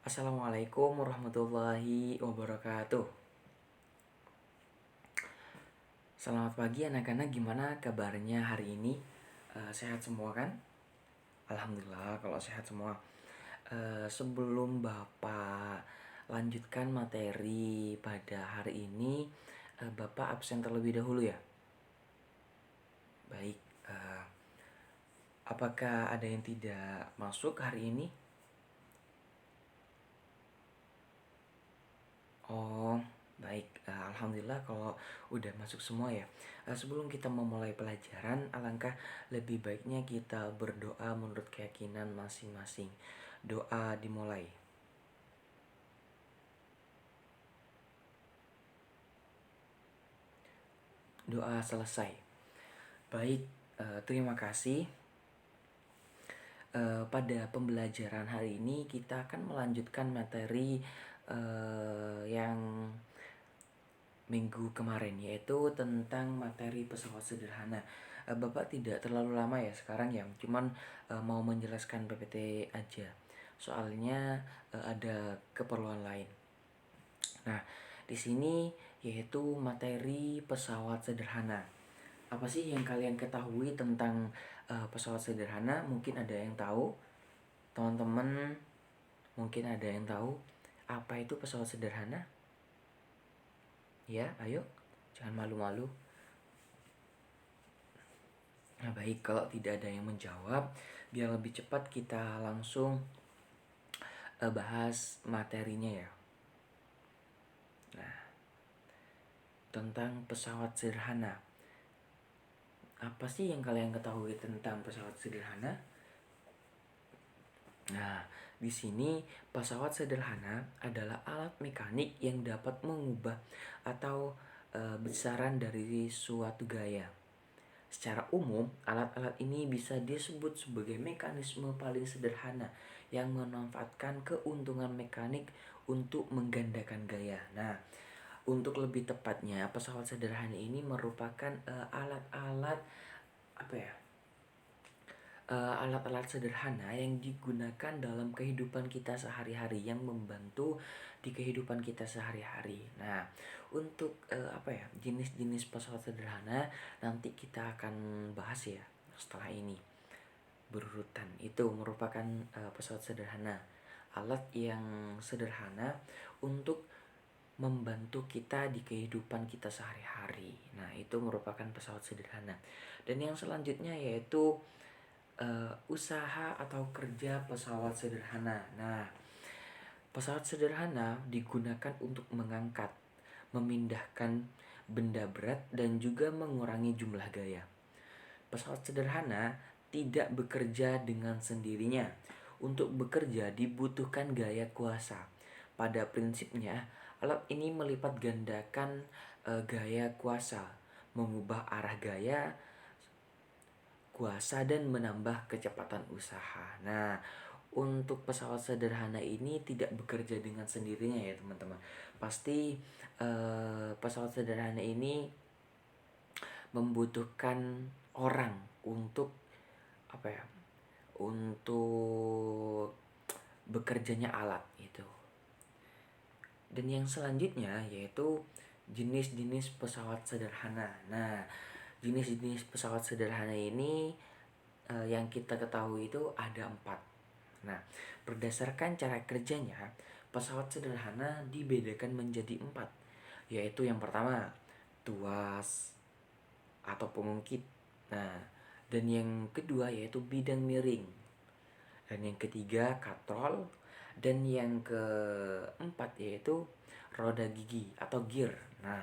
Assalamualaikum warahmatullahi wabarakatuh. Selamat pagi anak-anak, gimana kabarnya hari ini? Sehat semua kan? Alhamdulillah kalau sehat semua. Sebelum Bapak lanjutkan materi pada hari ini, Bapak absen terlebih dahulu ya. Baik, apakah ada yang tidak masuk hari ini? Oh, baik. Alhamdulillah kalau udah masuk semua ya. Sebelum kita memulai pelajaran, alangkah lebih baiknya kita berdoa menurut keyakinan masing-masing. Doa dimulai. Doa selesai. Baik, terima kasih. Pada pembelajaran hari ini kita akan melanjutkan materi yang minggu kemarin, yaitu tentang materi pesawat sederhana. Bapak tidak terlalu lama ya sekarang ya, cuman mau menjelaskan PPT aja. Soalnya ada keperluan lain. Nah, di sini yaitu materi pesawat sederhana. Apa sih yang kalian ketahui tentang pesawat sederhana? Mungkin ada yang tahu, teman-teman. Mungkin ada yang tahu apa itu pesawat sederhana? Ya, ayo, jangan malu-malu. Nah, baik, kalau tidak ada yang menjawab, biar lebih cepat kita langsung bahas materinya ya. Nah, tentang pesawat sederhana. Apa sih yang kalian ketahui tentang pesawat sederhana? Nah, di sini pesawat sederhana adalah alat mekanik yang dapat mengubah atau besaran dari suatu gaya. Secara umum, alat-alat ini bisa disebut sebagai mekanisme paling sederhana yang memanfaatkan keuntungan mekanik untuk menggandakan gaya. Nah, untuk lebih tepatnya, pesawat sederhana ini merupakan alat-alat apa ya? Alat-alat sederhana yang digunakan dalam kehidupan kita sehari-hari, yang membantu di kehidupan kita sehari-hari. Nah, untuk jenis-jenis pesawat sederhana nanti kita akan bahas ya setelah ini berurutan. Itu merupakan pesawat sederhana, alat yang sederhana untuk membantu kita di kehidupan kita sehari-hari. Nah, itu merupakan pesawat sederhana. Dan yang selanjutnya yaitu usaha atau kerja pesawat sederhana. Nah, pesawat sederhana digunakan untuk mengangkat, memindahkan benda berat, dan juga mengurangi jumlah gaya. Pesawat sederhana tidak bekerja dengan sendirinya. Untuk bekerja dibutuhkan gaya kuasa. Pada prinsipnya, alat ini melipat gandakan gaya kuasa, mengubah arah gaya kuasa, dan menambah kecepatan usaha. Nah, untuk pesawat sederhana ini tidak bekerja dengan sendirinya ya teman-teman. Pasti pesawat sederhana ini membutuhkan orang untuk untuk bekerjanya alat itu. Dan yang selanjutnya yaitu jenis-jenis pesawat sederhana. Nah, jenis-jenis pesawat sederhana ini yang kita ketahui itu ada 4. Nah, berdasarkan cara kerjanya, pesawat sederhana dibedakan menjadi 4, yaitu yang pertama tuas atau pengungkit. Nah, dan yang kedua yaitu bidang miring. Dan yang ketiga katrol. Dan yang keempat yaitu roda gigi atau gear. Nah,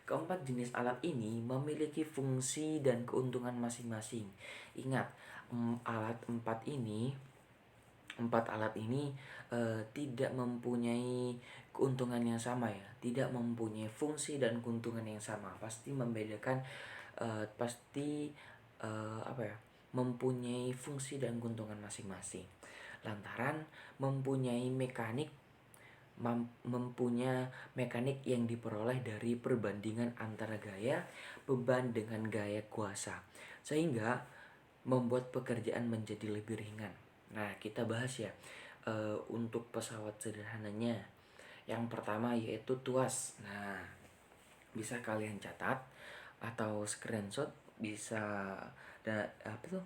keempat jenis alat ini memiliki fungsi dan keuntungan masing-masing. Ingat, empat alat ini tidak mempunyai keuntungan yang sama ya, tidak mempunyai fungsi dan keuntungan yang sama. Pasti membedakan, mempunyai fungsi dan keuntungan masing-masing. Lantaran mempunyai mekanik yang diperoleh dari perbandingan antara gaya beban dengan gaya kuasa, sehingga membuat pekerjaan menjadi lebih ringan. Nah, kita bahas ya untuk pesawat sederhananya. Yang pertama yaitu tuas. Nah, bisa kalian catat atau screenshot, bisa dan apa tuh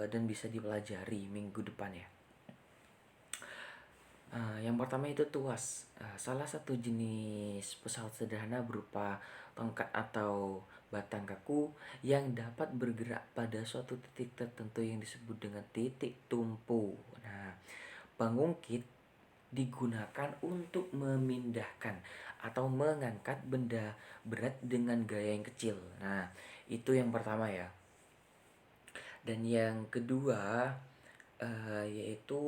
dan bisa dipelajari minggu depan ya. Yang pertama itu tuas. Salah satu jenis pesawat sederhana berupa tongkat atau batang kaku yang dapat bergerak pada suatu titik tertentu yang disebut dengan titik tumpu. Nah, pengungkit digunakan untuk memindahkan atau mengangkat benda berat dengan gaya yang kecil. Nah, itu yang pertama ya. Dan yang kedua yaitu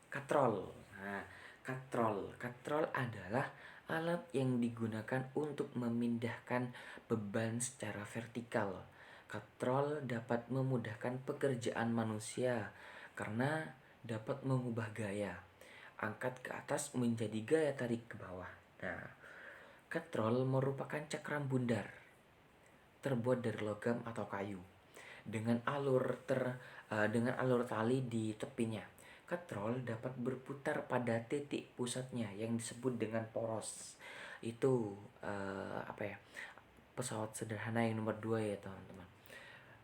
katrol. Nah, katrol adalah alat yang digunakan untuk memindahkan beban secara vertikal. Katrol dapat memudahkan pekerjaan manusia karena dapat mengubah gaya angkat ke atas menjadi gaya tarik ke bawah. Nah, katrol merupakan cakram bundar terbuat dari logam atau kayu dengan dengan alur tali di tepinya. Katrol dapat berputar pada titik pusatnya yang disebut dengan poros. Itu apa ya? Pesawat sederhana yang nomor 2 ya teman-teman.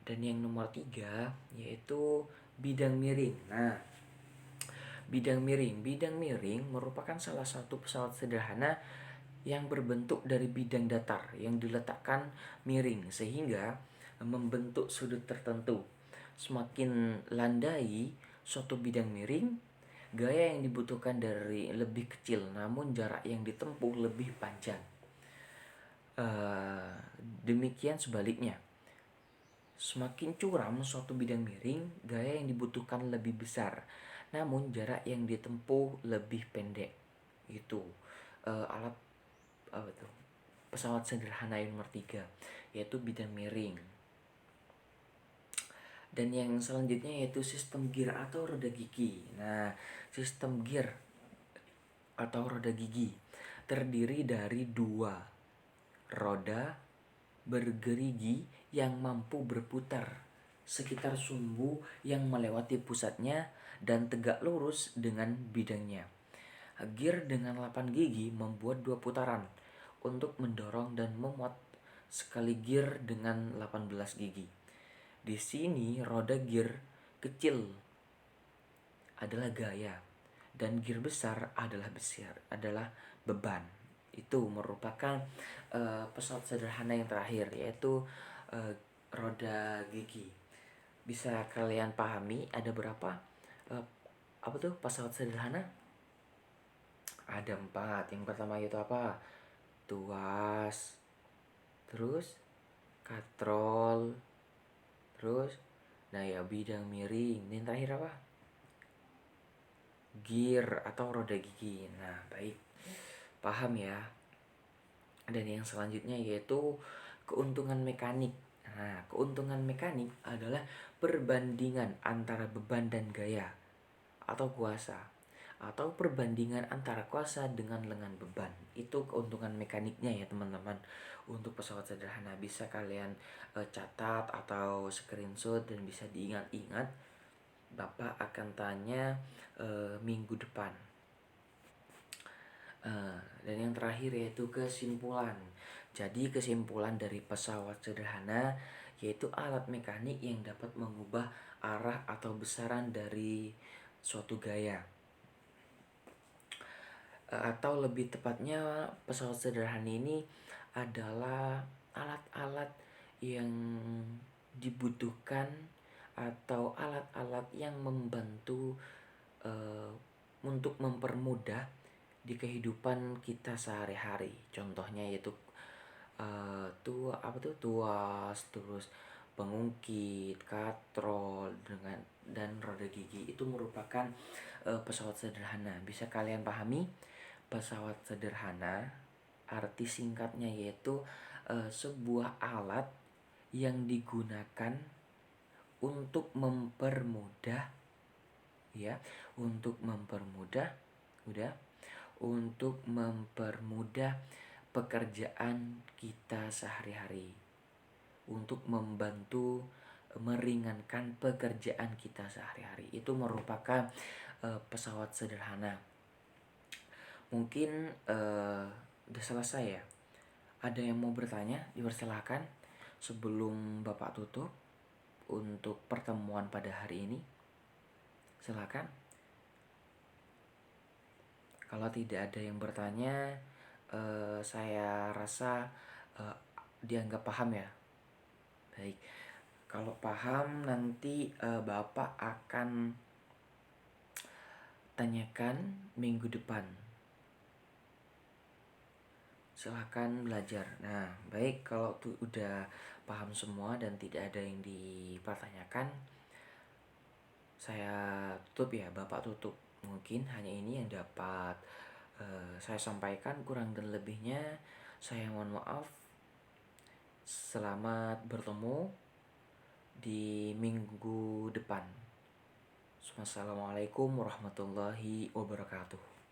Dan yang nomor 3 yaitu bidang miring. Nah, bidang miring merupakan salah satu pesawat sederhana yang berbentuk dari bidang datar yang diletakkan miring sehingga membentuk sudut tertentu. Semakin landai suatu bidang miring, gaya yang dibutuhkan dari lebih kecil namun jarak yang ditempuh lebih panjang. Demikian sebaliknya. Semakin curam suatu bidang miring, gaya yang dibutuhkan lebih besar namun jarak yang ditempuh lebih pendek. Itu alat apa tuh? Pesawat sederhana yang nomor 3 yaitu bidang miring. Dan yang selanjutnya yaitu sistem gear atau roda gigi. Nah, sistem gear atau roda gigi terdiri dari 2 roda bergerigi yang mampu berputar sekitar sumbu yang melewati pusatnya dan tegak lurus dengan bidangnya. Gear dengan 8 gigi membuat 2 putaran untuk mendorong dan memuat sekali gear dengan 18 gigi. Di sini roda gear kecil adalah gaya dan gear besar adalah beban. Itu merupakan pesawat sederhana yang terakhir yaitu roda gigi. Bisa kalian pahami ada berapa apa tuh pesawat sederhana? Ada 4. Yang pertama itu apa? Tuas, terus katrol, terus nah ya bidang miring. Ini yang terakhir apa? Gear atau roda gigi. Nah, baik. Paham ya. Dan yang selanjutnya yaitu keuntungan mekanik. Nah, keuntungan mekanik adalah perbandingan antara beban dan gaya atau kuasa, atau perbandingan antara kuasa dengan lengan beban. Itu keuntungan mekaniknya ya teman-teman. Untuk pesawat sederhana bisa kalian catat atau screenshot dan bisa diingat-ingat. Bapak akan tanya minggu depan. Dan yang terakhir yaitu kesimpulan. Jadi kesimpulan dari pesawat sederhana yaitu alat mekanik yang dapat mengubah arah atau besaran dari suatu gaya. Atau lebih tepatnya pesawat sederhana ini adalah alat-alat yang dibutuhkan atau alat-alat yang membantu untuk mempermudah di kehidupan kita sehari-hari. Contohnya yaitu tuas, terus pengungkit, katrol dan roda gigi. Itu merupakan pesawat sederhana. Bisa kalian pahami? Pesawat sederhana arti singkatnya yaitu sebuah alat yang digunakan untuk mempermudah untuk mempermudah pekerjaan kita sehari-hari, untuk membantu meringankan pekerjaan kita sehari-hari. Itu merupakan pesawat sederhana. Mungkin udah selesai ya. Ada yang mau bertanya? Dipersilahkan sebelum Bapak tutup untuk pertemuan pada hari ini. Silakan. Kalau tidak ada yang bertanya, saya rasa eh, dianggap paham ya. Baik. Kalau paham nanti Bapak akan tanyakan minggu depan. Silahkan belajar. Nah, baik kalau tuh udah paham semua dan tidak ada yang dipertanyakan, saya tutup ya, Bapak tutup. Mungkin hanya ini yang dapat saya sampaikan, kurang dan lebihnya saya mohon maaf. Selamat bertemu di minggu depan. Wassalamualaikum warahmatullahi wabarakatuh.